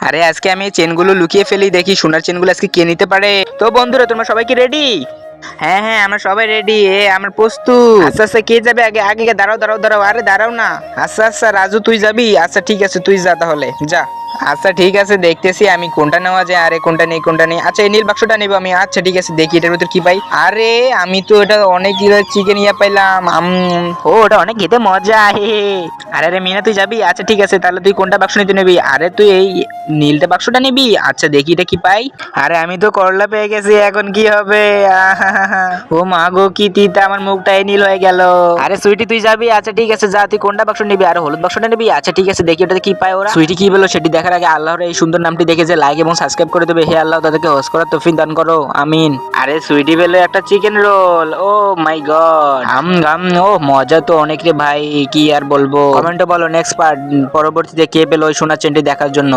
আরে আজকে আমি এই চেনগুলো লুকিয়ে ফেলি, দেখি সোনার চেনগুলো আজকে কে নিতে পারে। তো বন্ধুরা তোমরা সবাই কি রেডি? হ্যাঁ হ্যাঁ আমরা সবাই রেডি, আমার প্রস্তুত। আচ্ছা আচ্ছা কে যাবে আগে? আগে দাঁড়াও দাঁড়াও দাঁড়াও, আরে দাঁড়াও না। আচ্ছা আচ্ছা রাজু তুই যাবি? আচ্ছা ঠিক আছে তুই যা তাহলে, যা। আচ্ছা ঠিক আছে দেখতেছি আমি কোনটা নেওয়া যায়, আরে কোনটা নেই কোনটা নেই। আচ্ছা এই নীল বাক্সটা নেবো আমি। আচ্ছা ঠিক আছে দেখি এটার ভিতর কি পাই। আরে আমি তো এটা অনেক চিকেন ইয়া পাইলাম। ও ওটা অনেক খেতে মজা। হে হে। আরে আরে মিনা তুই যাবি? আচ্ছা ঠিক আছে তাহলে তুই কোনটা বাক্স নিতে নিবি? আরে তুই এই নীলটা বাক্সটা নিবি? আচ্ছা দেখি এটা কি পাই। আরে আমি তো করলা পেয়ে গেছি, এখন কি হবে? আহাহাহা। ও মা গো কি তিতা, আমার মুখটাই নীল হয়ে গেল। আরে সুইটি তুই যাবি? আচ্ছা ঠিক আছে যা, তুই কোনটা বাক্স নিবি? আরে হলুদ বাক্সটা নিবি? আচ্ছা ঠিক আছে দেখি ওটাতে কি পায় ওরা। সুইটি কি বললো সেটি দেখার আগে আল্লাহর এই সুন্দর নামটি দেখে যে লাইক এবং সাবস্ক্রাইব করে দেবে, হে আল্লাহ তাদেরকে হজ করার তৌফিক দান করো, আমিন। আরে সুইটি পেলো একটা চিকেন রোল, ও মাই গড। গাম ও মজা তো অনেক রে ভাই, কি আর বলবো। কমেন্টে বলো নেক্সট পার্ট, পরবর্তীতে কে পেলো ওই সোনার চেনটি দেখার জন্য।